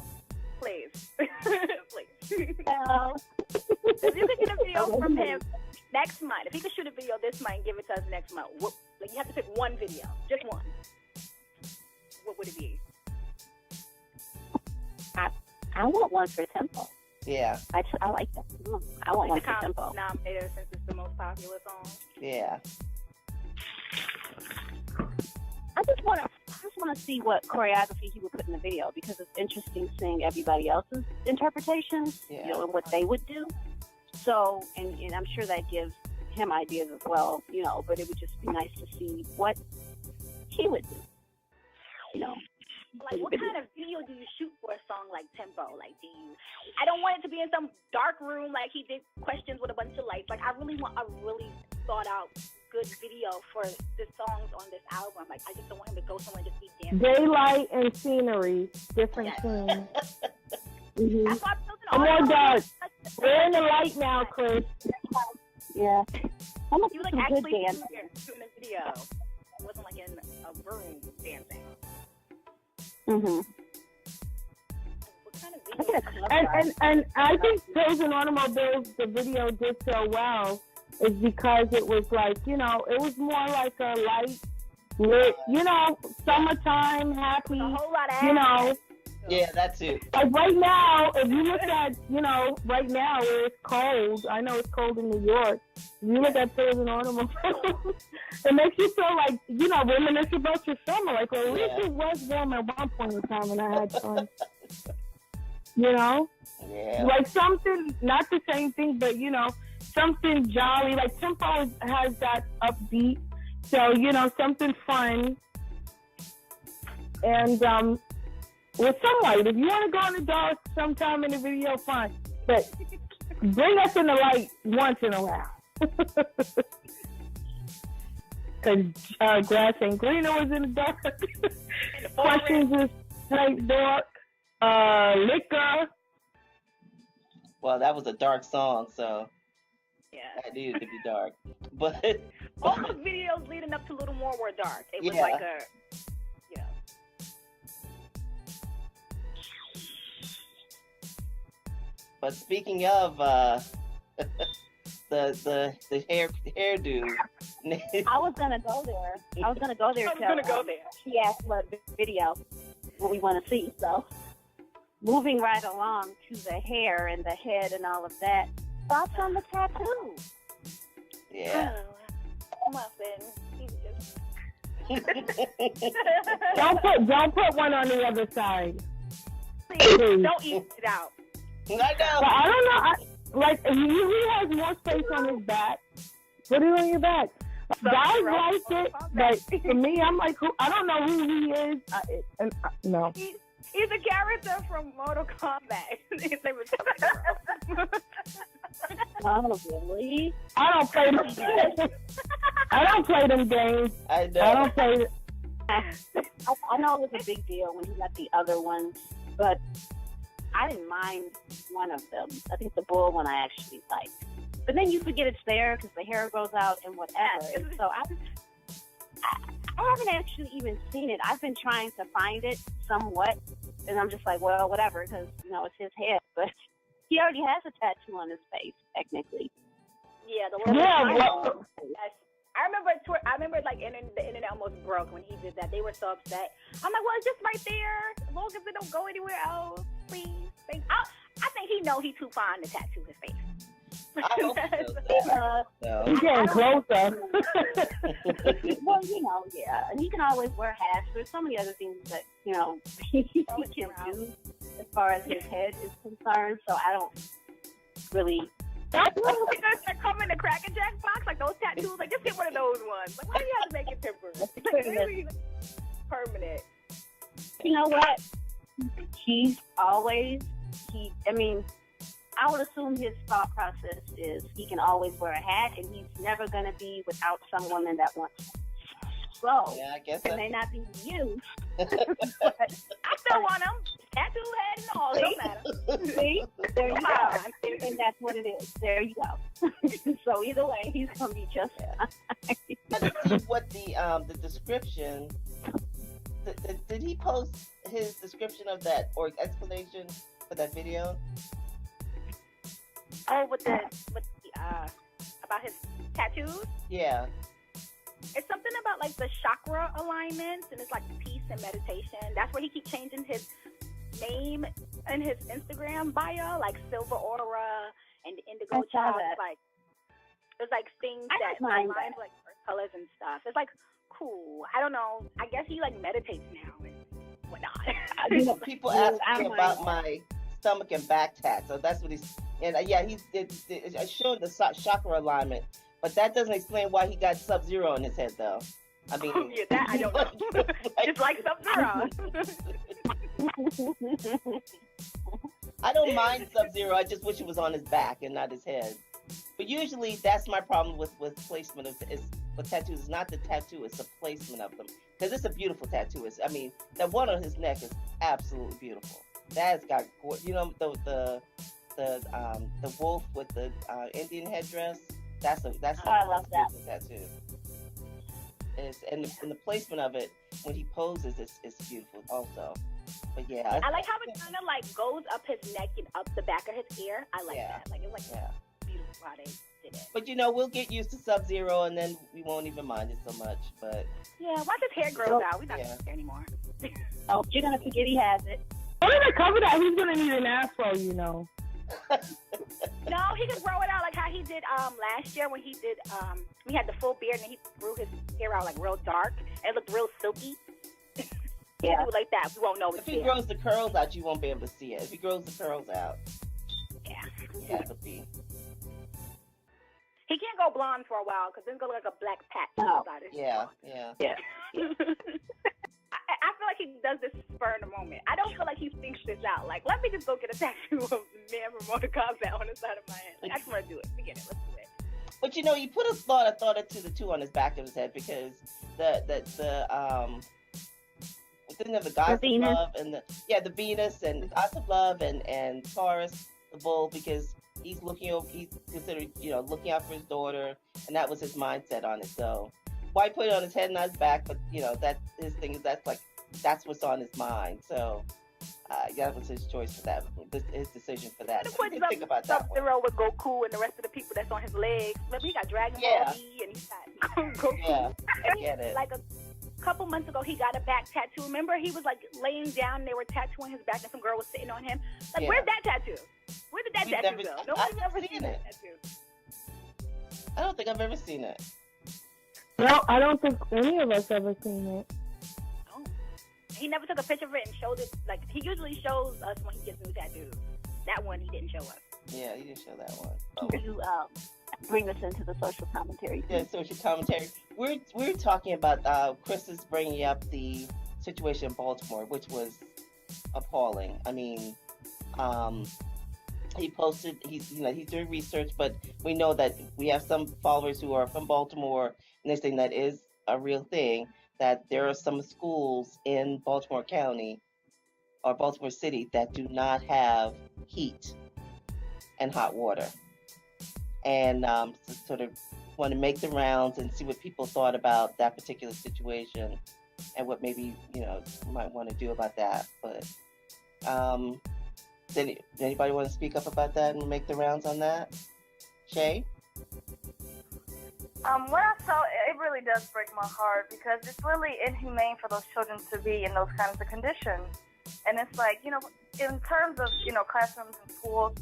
[SPEAKER 7] please, please.
[SPEAKER 2] No.
[SPEAKER 7] If you could get a video from him next month, if he could shoot a video this month and give it to us next month, like you have to pick one video, just one. What would it be?
[SPEAKER 2] I want one for Tempo.
[SPEAKER 3] Yeah.
[SPEAKER 2] I like that. I want one
[SPEAKER 7] The
[SPEAKER 2] for Tempo.
[SPEAKER 7] nominator since it's the most popular song.
[SPEAKER 3] Yeah.
[SPEAKER 2] I just want to see what choreography he would put in the video because it's interesting seeing everybody else's interpretations,
[SPEAKER 3] Yeah.
[SPEAKER 2] you know, and what they would do. So, and I'm sure that gives him ideas as well, you know, but it would just be nice to see what he would do, you know.
[SPEAKER 7] Like, what kind of video do you shoot for a song like Tempo? Like, I don't want it to be in some dark room like he did Questions with a bunch of lights. Like, I really want a really thought out good video for the songs on this album. Like, I just don't want him to go somewhere and just be dancing.
[SPEAKER 6] Daylight and scenery, different
[SPEAKER 7] Yes.
[SPEAKER 6] scenes.
[SPEAKER 7] That's why I'm building
[SPEAKER 6] I'm
[SPEAKER 7] all
[SPEAKER 6] more
[SPEAKER 7] the-
[SPEAKER 6] dark. We're in the light now, Chris.
[SPEAKER 2] Yeah. I'm going to
[SPEAKER 7] You
[SPEAKER 2] do
[SPEAKER 7] like
[SPEAKER 2] some good
[SPEAKER 7] actually
[SPEAKER 2] dance.
[SPEAKER 7] shooting a video. It wasn't like in a room dancing.
[SPEAKER 2] Mm-hmm.
[SPEAKER 7] What kind of
[SPEAKER 2] I
[SPEAKER 7] video?
[SPEAKER 2] get a club vibe.
[SPEAKER 6] And I think Pills and Automobiles, the video did so well is because it was like, you know, it was more like a light, lit, you know, summertime, happy,
[SPEAKER 7] A whole lot of
[SPEAKER 6] you know.
[SPEAKER 7] action.
[SPEAKER 3] Yeah, that too.
[SPEAKER 6] Like right now, if you look at, you know, right now where it's cold, I know it's cold in New York. If you look at Pills and Automobiles, it makes you feel like, you know, reminisce about your summer. Like, well, at least it was warm at one point in time when I had fun. You know?
[SPEAKER 3] Yeah.
[SPEAKER 6] Like something, not the same thing, but, you know, something jolly. Like Tempo has that upbeat. So, you know, something fun. And, with some light. If you want to go in the dark sometime in the video, fine. But bring us in the light once in a while. Because Grass and Greener was in the dark. Questions is straight dark. Liquor.
[SPEAKER 3] Well, that was a dark song, so
[SPEAKER 7] Yeah.
[SPEAKER 3] that needed to be dark. But
[SPEAKER 7] All the videos leading up to Little More were dark. It was
[SPEAKER 3] Yeah.
[SPEAKER 7] like a, you know.
[SPEAKER 3] But speaking of the hairdo,
[SPEAKER 2] I was going to go there. I was going to go there.
[SPEAKER 7] I was going to go there.
[SPEAKER 2] She asked what video, what we want to see. So, moving right along to the hair and the head and all of that. Thoughts on the tattoo?
[SPEAKER 3] yeah.
[SPEAKER 7] Muffin. He's just...
[SPEAKER 6] Don't put one on the other side.
[SPEAKER 7] Please, don't eat it out.
[SPEAKER 3] I
[SPEAKER 6] But
[SPEAKER 3] know.
[SPEAKER 6] I don't know. Like, he usually has more space on his back. Put it on your back. Guys like it, but for me, I'm like, I don't know who he is. No.
[SPEAKER 7] He's a character from Mortal Kombat. His name is Sub-Zero.
[SPEAKER 2] Oh, really?
[SPEAKER 6] I don't play them games. I don't play them games.
[SPEAKER 3] I know.
[SPEAKER 6] I don't play it.
[SPEAKER 2] I know it was a big deal when he got the other ones, but I didn't mind one of them. I think the bull one I actually liked. But then you forget it's there because the hair grows out and whatever. And so I haven't actually even seen it. I've been trying to find it somewhat, and I'm just like, well, whatever, because, you know, it's his head. But he already has a tattoo on his face, technically.
[SPEAKER 7] Yeah, the little
[SPEAKER 6] Yeah,
[SPEAKER 7] triangle. Yes. I remember like the internet almost broke when he did that. They were so upset. I'm like, well, it's just right there. As long as it don't go anywhere else, please. I think he know he's too fine to tattoo his face.
[SPEAKER 3] I hope so. So.
[SPEAKER 6] He's getting closer.
[SPEAKER 2] Well, you know, yeah. And he can always wear hats. There's so many other things that, you know, he can do. as far as his head is concerned. So I don't really.
[SPEAKER 7] That's because they come in the Cracker Jack box, like those tattoos. Like, just get one of those ones. Like, why do you have to make it temporary? Really permanent.
[SPEAKER 2] You know what? He's always I mean, I would assume his thought process is he can always wear a hat, and he's never going to be without some woman that wants him. So,
[SPEAKER 3] Yeah, I guess
[SPEAKER 2] it may not be you.
[SPEAKER 7] I still want them. Tattoo head and all. It don't matter.
[SPEAKER 2] See? There you go. And that's what it is. There you go. So either way, he's going to be just fine.
[SPEAKER 3] Let's see what the description. Did he post his description of that or explanation for that video?
[SPEAKER 7] Oh, with the about his tattoos.
[SPEAKER 3] Yeah.
[SPEAKER 7] It's something about like the chakra alignments, and it's like peace and meditation. That's where he keeps changing his name in his Instagram bio, like Silver Aura and Indigo Child. Like there's like things that align like earth colors and stuff. It's like cool. I don't know. I guess he like meditates now and whatnot.
[SPEAKER 3] You know, people ask me about my stomach and back tat, so that's what he's. And yeah, it showed the chakra alignment, but that doesn't explain why he got Sub-Zero in his head, though. I mean,
[SPEAKER 7] yeah, that I don't know. Just like Sub-Zero.
[SPEAKER 3] I don't mind Sub-Zero. I just wish it was on his back and not his head. But usually, that's my problem with placement with tattoos. It's not the tattoo; it's the placement of them. Because it's a beautiful tattoo. I mean, that one on his neck is absolutely beautiful. That's got, you know, the wolf with the Indian headdress. That's
[SPEAKER 2] I love that
[SPEAKER 3] tattoo. And the placement of it when he poses is beautiful also. But yeah,
[SPEAKER 7] I like how it kind of like goes up his neck and up the back of his ear. I like that. Like it's like beautiful how they did it.
[SPEAKER 3] But you know, we'll get used to Sub-Zero and then we won't even mind it so much. But
[SPEAKER 7] yeah, once his hair grows out, we're not gonna care anymore.
[SPEAKER 2] Oh, you're gonna forget he has it.
[SPEAKER 6] In order to cover that, he's gonna need an afro, you know.
[SPEAKER 7] No, he can grow it out like how he did last year when he did he had the full beard and he grew his hair out like real dark and it looked real silky. Yeah, do it like that. We won't know.
[SPEAKER 3] If he grows the curls out, you won't be able to see it. If he grows the curls out,
[SPEAKER 7] yeah,
[SPEAKER 3] it'll be.
[SPEAKER 7] He can't go blonde for a while because then it's gonna look like a black patch inside his
[SPEAKER 2] Yeah.
[SPEAKER 7] I feel like he does this spur in the moment. I don't feel like he thinks this out. Like, let me just go get a tattoo of the man from Mortal Kombat on the side of my head. Like, I just want to do it. Forget it. Let's do it.
[SPEAKER 3] But you know, you put a thought or two, the two on his back of his head because the thing of the gods of love and the Venus and the gods of love and Taurus, the bull, because he's considered, you know, looking out for his daughter, and that was his mindset on it. So why put it on his head and not his back? But you know, that his thing is that's what's on his mind. So that was his choice for that, his decision for that.
[SPEAKER 7] So think about that. Sub-Zero with Goku and the rest of the people that's on his legs. Remember, he got Dragon Ball Z and he got Goku.
[SPEAKER 3] Yeah, I get it.
[SPEAKER 7] Like a couple months ago, he got a back tattoo. Remember, he was like laying down and they were tattooing his back and some girl was sitting on him. Like, where's that tattoo? Where did that tattoo go? Nobody's ever seen that tattoo.
[SPEAKER 3] I don't think I've ever seen it.
[SPEAKER 6] No, I don't think any of us ever seen it.
[SPEAKER 7] Oh. He never took a picture of it and showed it. Like, he usually shows us when he gets new tattoos. That one, he didn't show us.
[SPEAKER 3] Yeah, he didn't show that one.
[SPEAKER 2] Oh. You bring us into the social commentary.
[SPEAKER 3] Yeah, social commentary. We're talking about Chris is bringing up the situation in Baltimore, which was appalling. I mean, he posted. He's doing research, but we know that we have some followers who are from Baltimore, and they're saying that is a real thing. That there are some schools in Baltimore County or Baltimore City that do not have heat and hot water, and sort of want to make the rounds and see what people thought about that particular situation and what maybe you might want to do about that. But did anybody want to speak up about that and make the rounds on that? Shay?
[SPEAKER 4] When I saw it, it really does break my heart because it's really inhumane for those children to be in those kinds of conditions. And it's like, in terms of, classrooms and schools,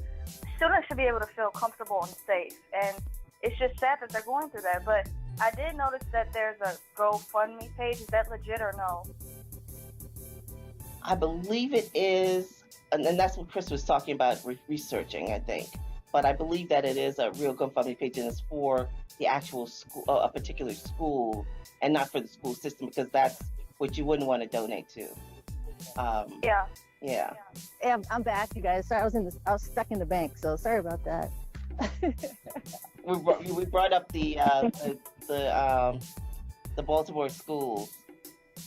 [SPEAKER 4] students should be able to feel comfortable and safe. And it's just sad that they're going through that. But I did notice that there's a GoFundMe page. Is that legit or no?
[SPEAKER 3] I believe it is. and that's what Chris was talking about researching, I think. But I believe that it is a real GoFundMe page, and it's for the actual school, a particular school, and not for the school system, because that's what you wouldn't want to donate to.
[SPEAKER 4] Yeah.
[SPEAKER 3] Yeah.
[SPEAKER 5] Hey, I'm back, you guys. Sorry, I was stuck in the bank, so sorry about that.
[SPEAKER 3] We brought up the Baltimore schools,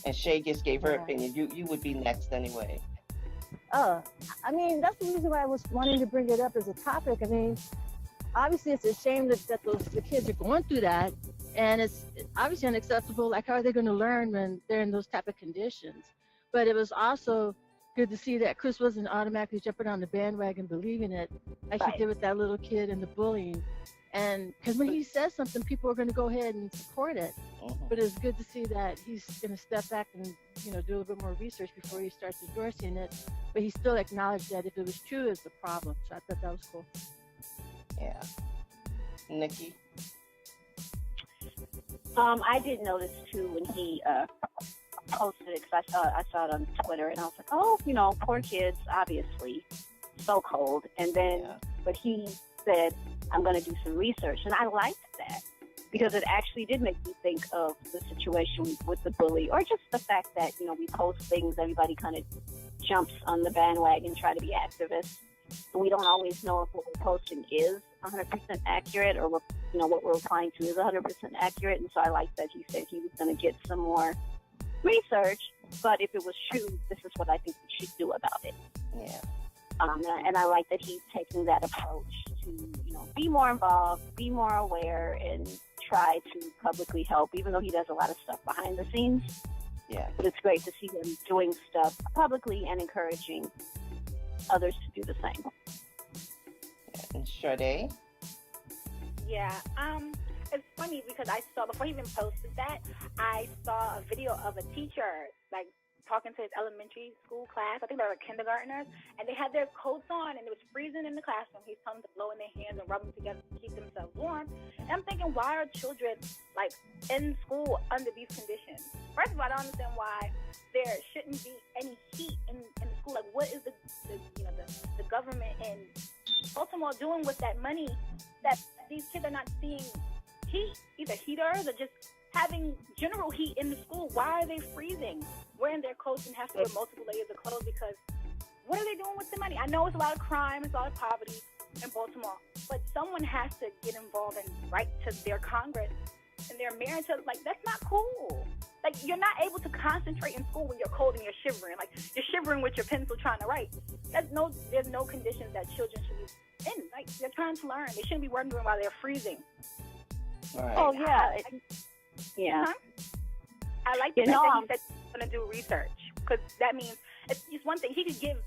[SPEAKER 3] and Shay just gave her opinion. You would be next anyway.
[SPEAKER 5] Oh, I mean, that's the reason why I was wanting to bring it up as a topic. I mean, obviously it's a shame that the kids are going through that, and it's obviously unacceptable. Like, how are they going to learn when they're in those type of conditions? But it was also good to see that Chris wasn't automatically jumping on the bandwagon, believing it, like he did with that little kid and the bullying. And because when he says something, people are going to go ahead and support it. But it's good to see that he's going to step back and, do a little bit more research before he starts endorsing it. But he still acknowledged that if it was true, it's a problem. So I thought that was cool.
[SPEAKER 3] Yeah. Nikki?
[SPEAKER 2] I did notice too when he posted it, because I saw it on Twitter, and I was like, oh, poor kids, obviously, so cold. And then, but he said, I'm going to do some research, and I liked that, because it actually did make me think of the situation with the bully, or just the fact that, we post things, everybody kind of jumps on the bandwagon, try to be activists. And we don't always know if what we're posting is 100% accurate, or what we're replying to is 100% accurate. And so I like that he said he was going to get some more research, but if it was true, this is what I think we should do about it.
[SPEAKER 3] Yeah.
[SPEAKER 2] And I like that he's taking that approach to, be more involved, be more aware, and try to publicly help, even though he does a lot of stuff behind the scenes.
[SPEAKER 3] Yeah.
[SPEAKER 2] But it's great to see him doing stuff publicly and encouraging others to do the same.
[SPEAKER 3] And Sade?
[SPEAKER 7] Yeah, it's funny because I saw, before he even posted that, I saw a video of a teacher, talking to his elementary school class. I think they were kindergartners, and they had their coats on, and it was freezing in the classroom. He's telling them to blow in their hands and rub them together to keep themselves warm. And I'm thinking, why are children, in school under these conditions? First of all, I don't understand why there shouldn't be any heat in the school. What is the government in Baltimore doing with that money that these kids are not seeing heat, either heaters or just having general heat in the school? Why are they freezing, wearing their coats, and have to wear multiple layers of clothes? Because what are they doing with the money? I know it's a lot of crime, it's a lot of poverty in Baltimore, but someone has to get involved and write to their Congress and their mayor to, that's not cool. You're not able to concentrate in school when you're cold and you're shivering. You're shivering with your pencil trying to write. There's no conditions that children should be in. They're trying to learn. They shouldn't be wondering why they're freezing.
[SPEAKER 3] Right.
[SPEAKER 2] Oh, yeah. Yeah.
[SPEAKER 7] I like that he said he's going to do research, because that means it's one thing. He could give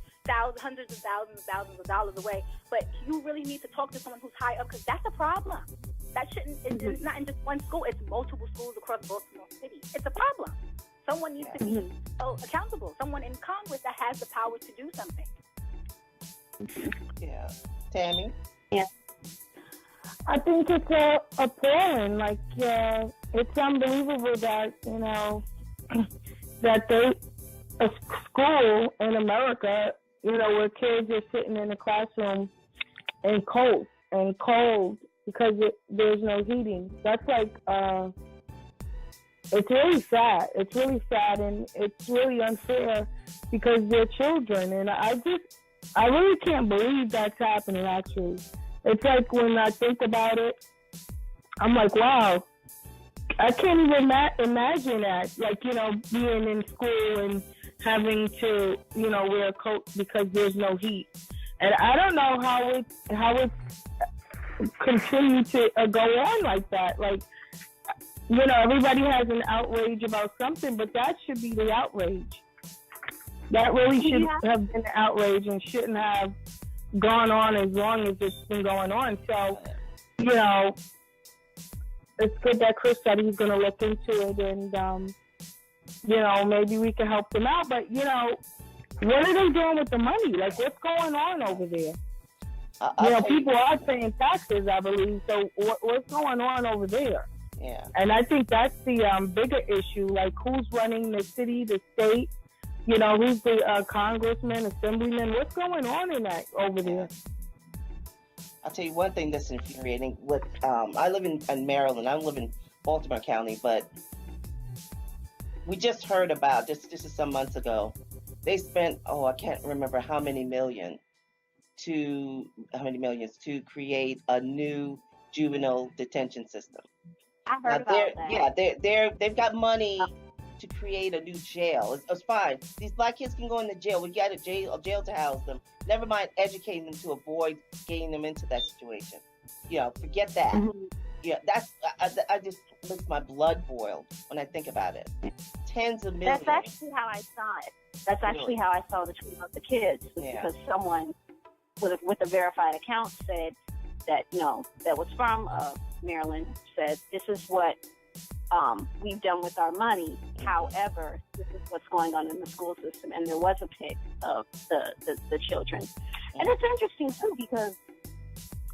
[SPEAKER 7] hundreds of thousands of dollars away, but you really need to talk to someone who's high up, because that's a problem. That shouldn't, it's not in just one school, it's multiple schools across Baltimore City. It's a problem. Someone needs to be accountable. Someone in Congress that has the power to do something.
[SPEAKER 3] Yeah. Tammy?
[SPEAKER 2] Yeah.
[SPEAKER 6] I think it's appalling. It's unbelievable that, that a school in America, where kids are sitting in a classroom and cold because there's no heating. That's it's really sad. It's really sad, and it's really unfair because they're children. And I really can't believe that's happening, actually. It's when I think about it, I'm like, wow, I can't even imagine that, being in school and having to, wear a coat because there's no heat. And I don't know how it continue to go on like that. Everybody has an outrage about something, but that should be the outrage. That really should have been the outrage and shouldn't have gone on as long as it's been going on. So, it's good that Chris said he's going to look into it, and, maybe we can help them out. But, what are they doing with the money? What's going on over there? People are paying taxes, I believe. So what's going on over there?
[SPEAKER 3] Yeah.
[SPEAKER 6] And I think that's the bigger issue. Who's running the city, the state, You know, who's the congressman, assemblyman? What's going on in that over there?
[SPEAKER 3] I'll tell you one thing that's infuriating. With I live in Maryland. I live in Baltimore County, but we just heard about this is some months ago. They spent I can't remember how many millions to create a new juvenile detention system.
[SPEAKER 2] I heard about that.
[SPEAKER 3] Yeah, they've got money to create a new jail. It's fine. These black kids can go into jail. We got a jail to house them. Never mind educating them to avoid getting them into that situation. You know, forget that.
[SPEAKER 2] Mm-hmm.
[SPEAKER 3] Yeah, that's I just makes my blood boil when I think about it. Tens of millions.
[SPEAKER 2] That's actually how I saw it. That's actually how I saw the tweet about the kids. Because someone with a verified account said that, that was from Maryland, said, this is what we've done with our money. However, this is what's going on in the school system. And there was a pic of the children. And it's interesting, too, because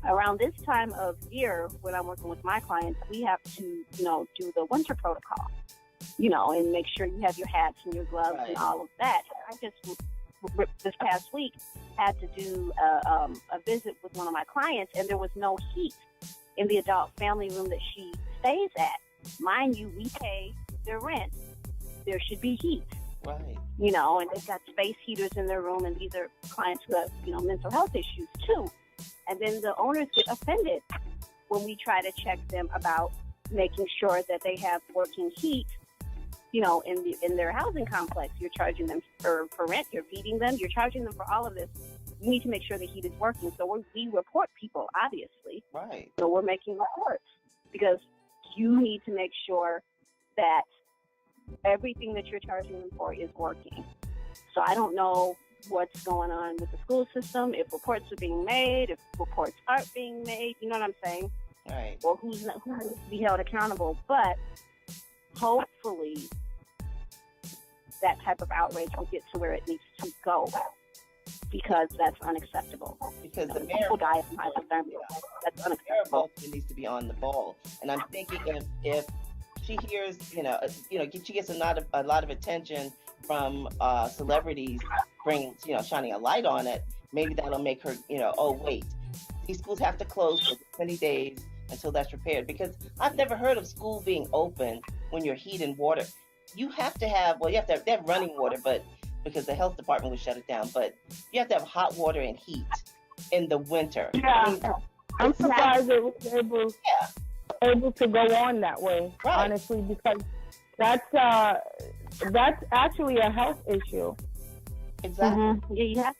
[SPEAKER 2] around this time of year, when I'm working with my clients, we have to, do the winter protocol, and make sure you have your hats and your gloves and all of that. I just, this past week, had to do a visit with one of my clients, and there was no heat in the adult family room that she stays at. Mind you, we pay their rent. There should be heat.
[SPEAKER 3] Right.
[SPEAKER 2] And they've got space heaters in their room, and these are clients who have, mental health issues too. And then the owners get offended when we try to check them about making sure that they have working heat, in their housing complex. You're charging them for rent, you're feeding them, you're charging them for all of this. You need to make sure the heat is working. So we report people, obviously.
[SPEAKER 3] Right.
[SPEAKER 2] So we're making reports because you need to make sure that everything that you're charging them for is working. So I don't know what's going on with the school system, if reports are being made, if reports aren't being made, you know what I'm saying?
[SPEAKER 3] Right.
[SPEAKER 2] Or who needs to be held accountable. But hopefully that type of outrage will get to where it needs to go, because that's unacceptable. Because the mayor, people die from hypothermia. That's unacceptable.
[SPEAKER 3] Needs to be on the ball. And I'm thinking if she hears, she gets a lot of attention from celebrities shining a light on it, maybe that'll make her, oh wait, these schools have to close for 20 days until that's repaired. Because I've never heard of school being open when your heat and water. You have to have running water, but because the health department would shut it down, but you have to have hot water and heat in the winter.
[SPEAKER 6] Yeah, I'm surprised it was able to go on that way, honestly, because that's actually a health issue.
[SPEAKER 3] Exactly.
[SPEAKER 2] Mm-hmm. Yeah,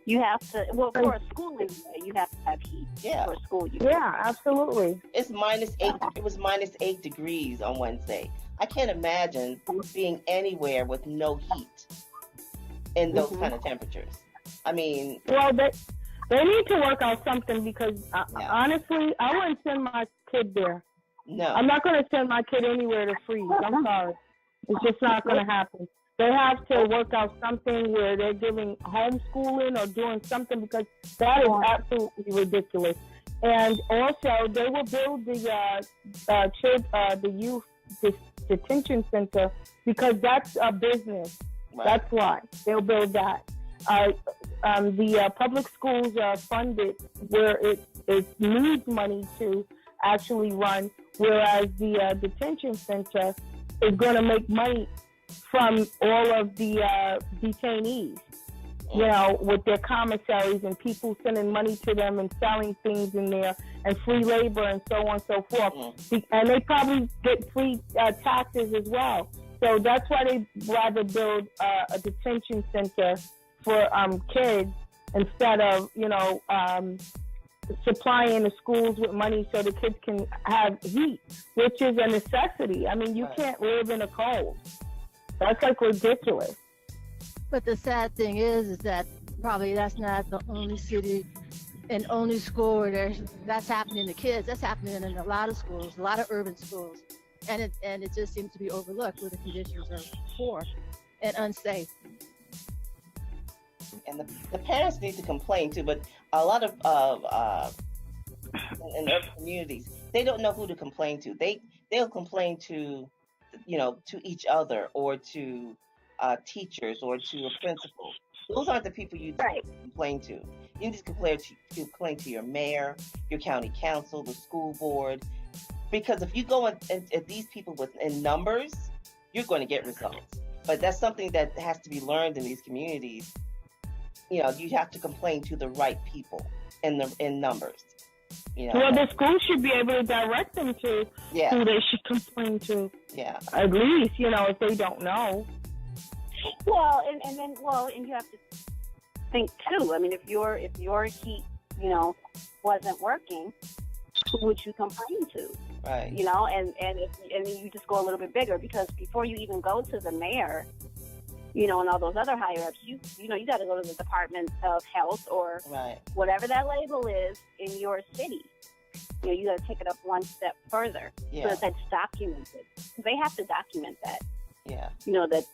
[SPEAKER 2] you have to. Well, for a school anyway, you have to have heat.
[SPEAKER 3] Yeah.
[SPEAKER 2] For a school,
[SPEAKER 6] yeah, absolutely.
[SPEAKER 3] It's -8. It was -8 degrees on Wednesday. I can't imagine being anywhere with no heat in those kind of temperatures. I mean,
[SPEAKER 6] well, they need to work out something, because honestly, I wouldn't send my kid there.
[SPEAKER 3] No,
[SPEAKER 6] I'm not going to send my kid anywhere to freeze. I'm sorry, it's just not going to happen. They have to work out something where they're giving homeschooling or doing something, because that is absolutely ridiculous. And also, they will build the youth detention center, because that's a business. Right. That's why they'll build that. The public schools are funded where it needs money to actually run, whereas the detention center is going to make money from all of the detainees, with their commissaries and people sending money to them and selling things in there, and free labor and so on and so forth. And they probably get free taxes as well. So that's why they rather build a detention center for kids instead of, supplying the schools with money so the kids can have heat, which is a necessity. I mean, you can't live in a cold. That's ridiculous.
[SPEAKER 5] But the sad thing is that probably that's not the only city and only school where that's happening to kids. That's happening in a lot of schools, a lot of urban schools. And it just seems to be overlooked, where the conditions are poor and unsafe.
[SPEAKER 3] And the parents need to complain too, but a lot of in urban communities, they don't know who to complain to. They'll complain to, to each other, or to teachers or to a principal. Those aren't the people you
[SPEAKER 2] Right.
[SPEAKER 3] complain to. You need to complain to your mayor, your county council, the school board, because if you go at these people in numbers, you're going to get results. But that's something that has to be learned in these communities. You know, you have to complain to the right people in numbers. You know?
[SPEAKER 6] Well, the school should be able to direct them to
[SPEAKER 3] Yeah.
[SPEAKER 6] who they should complain to.
[SPEAKER 3] Yeah.
[SPEAKER 6] At least, you know, if they don't know.
[SPEAKER 2] Well, and you have to think too. I mean, if your heat, you know, wasn't working, who would you complain to?
[SPEAKER 3] Right.
[SPEAKER 2] You know, and then you just go a little bit bigger, because before you even go to the mayor, you know, and all those other higher ups, you know, you got to go to the Department of Health or
[SPEAKER 3] Right.
[SPEAKER 2] whatever that label is in your city. You know, you got to take it up one step further,
[SPEAKER 3] Yeah.
[SPEAKER 2] so that that's documented. They have to document that.
[SPEAKER 3] Yeah.
[SPEAKER 2] You know, that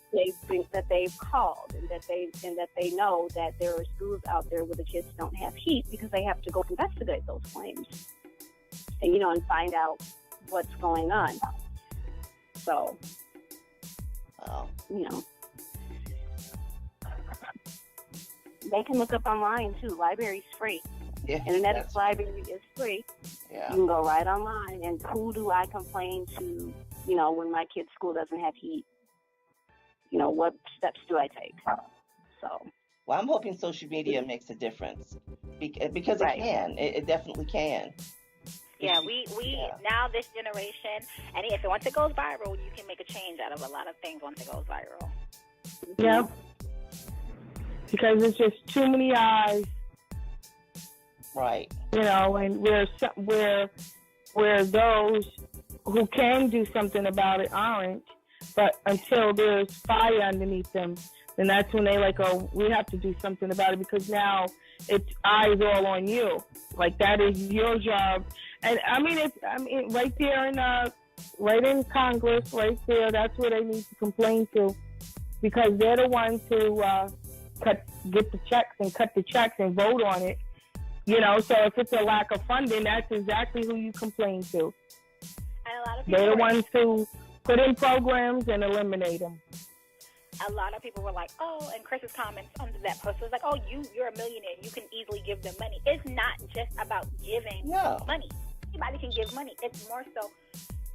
[SPEAKER 2] they've called, and that they know that there are schools out there where the kids don't have heat, because they have to go investigate those claims, and, you know, and find out what's going on. So,
[SPEAKER 3] Wow.
[SPEAKER 2] you know, they can look up online too. Library's free.
[SPEAKER 3] Yeah.
[SPEAKER 2] Internet library is free.
[SPEAKER 3] Yeah.
[SPEAKER 2] You can go right online, and who do I complain to, you know, when my kid's school doesn't have heat? You know, what steps do I take? So.
[SPEAKER 3] Well, I'm hoping social media makes a difference because it
[SPEAKER 2] Right.
[SPEAKER 3] can. It definitely can.
[SPEAKER 7] Yeah, we
[SPEAKER 3] Yeah.
[SPEAKER 7] now this generation, and if once it goes viral, you can make a change out of a lot of things once it goes viral.
[SPEAKER 6] Yep. Because it's just too many eyes,
[SPEAKER 3] Right.
[SPEAKER 6] you know, and where those who can do something about it aren't. But until there's fire underneath them, then that's when they like, oh, we have to do something about it, because now it's eyes all on you. Like, that is your job. And I mean, right there right in Congress, right there, that's where they need to complain to, because they're the ones who get the checks and cut the checks and vote on it. You know, so if it's a lack of funding, that's exactly who you complain to.
[SPEAKER 7] And a lot of people
[SPEAKER 6] They're the ones who put in programs and eliminate them.
[SPEAKER 7] A lot of people were like, oh, and Chris's comments under that post was like, oh, you're a millionaire, you can easily give them money. It's not just about giving money. Anybody can give money. It's more so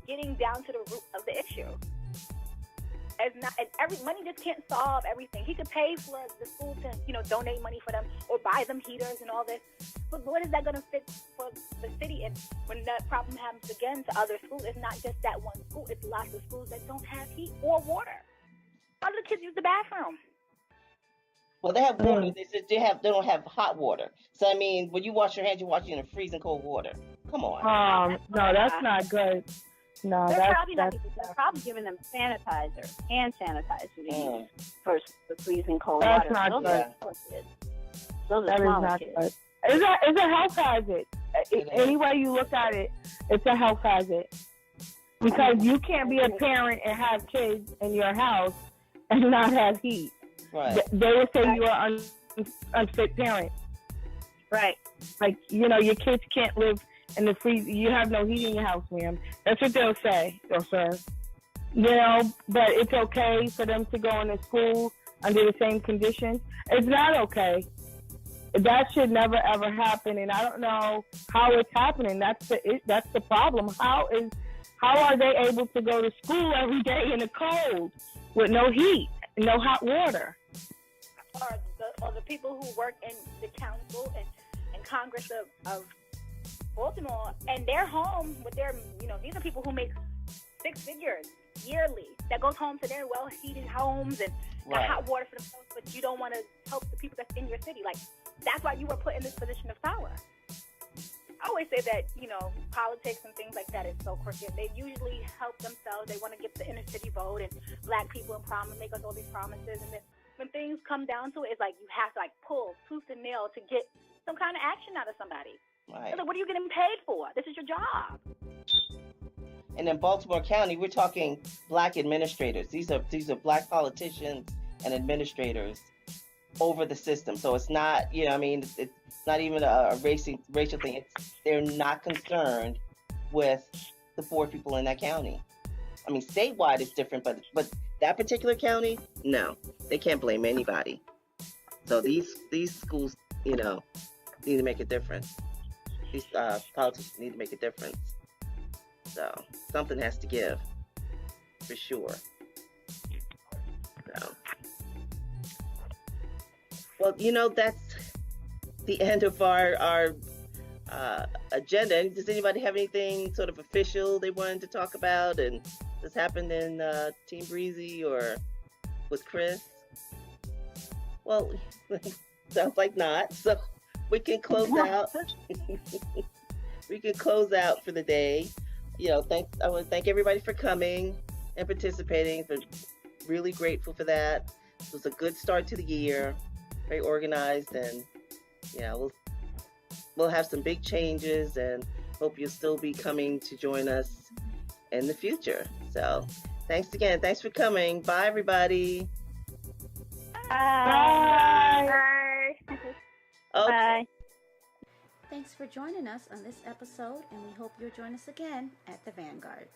[SPEAKER 7] getting down to the root of the issue. Money just can't solve everything. He could pay for the school to, you know, donate money for them or buy them heaters and all this. But what is that going to fix for the city? And when that problem happens again to other schools, it's not just that one school. It's lots of schools that don't have heat or water. All the kids use the bathroom.
[SPEAKER 3] Well, they have water. They don't have hot water. So I mean, when you wash your hands, you're washing in freezing cold water. Come on.
[SPEAKER 6] No, that's not good. No,
[SPEAKER 2] They're
[SPEAKER 6] that's
[SPEAKER 2] probably giving them sanitizer, hand sanitizer to use for the freezing cold
[SPEAKER 6] That's
[SPEAKER 2] water.
[SPEAKER 6] not good.
[SPEAKER 2] Those
[SPEAKER 6] That
[SPEAKER 2] are
[SPEAKER 6] is
[SPEAKER 2] smaller
[SPEAKER 6] not
[SPEAKER 2] kids.
[SPEAKER 6] good. It's a health hazard. Any way you look at it, it's a health hazard. Because you can't be a parent and have kids in your house and not have heat.
[SPEAKER 3] Right.
[SPEAKER 6] They will say you're an unfit parent.
[SPEAKER 2] Right.
[SPEAKER 6] Like, you know, your kids can't live in the freezer. You have no heat in your house, ma'am. That's what they'll say. You know, but it's okay for them to go into school under the same conditions. It's not okay. That should never ever happen, and I don't know how it's happening. That's the problem. How are they able to go to school every day in the cold with no heat, no hot water?
[SPEAKER 7] Or the people who work in the council and Congress of Baltimore, and they're home with their, you know, these are people who make six figures yearly that goes home to their well-heated homes and got hot water for themselves, but you don't want to help the people that's in your city. Like, that's why you were put in this position of power. I always say that, you know, politics and things like that is so crooked. They usually help themselves. They want to get the inner city vote and black people and make us all these promises. And then when things come down to it, it's like you have to, like, pull tooth and nail to get some kind of action out of somebody.
[SPEAKER 3] Right.
[SPEAKER 7] Like, what are you getting paid for? This is your job.
[SPEAKER 3] And in Baltimore County, we're talking black administrators. These are black politicians and administrators over the system. So it's not, you know, I mean, it's not even a racial thing. They're not concerned with the poor people in that county. I mean, statewide it's different, but that particular county, no, they can't blame anybody. So these schools, you know, need to make a difference. These politicians need to make a difference. So something has to give, for sure. So, well, you know, that's the end of our agenda. Does anybody have anything sort of official they wanted to talk about? And this happened in Team Breezy or with Chris? Well, sounds like not. So we can close out. We can close out for the day. You know, I want to thank everybody for coming and participating. We're really grateful for that. It was a good start to the year, very organized, and you know, we'll have some big changes, and hope you'll still be coming to join us in the future. So thanks again. Thanks for coming. Bye, everybody.
[SPEAKER 6] Bye.
[SPEAKER 4] Bye.
[SPEAKER 3] Okay.
[SPEAKER 2] Bye.
[SPEAKER 1] Thanks for joining us on this episode, and we hope you'll join us again at the Vanguard.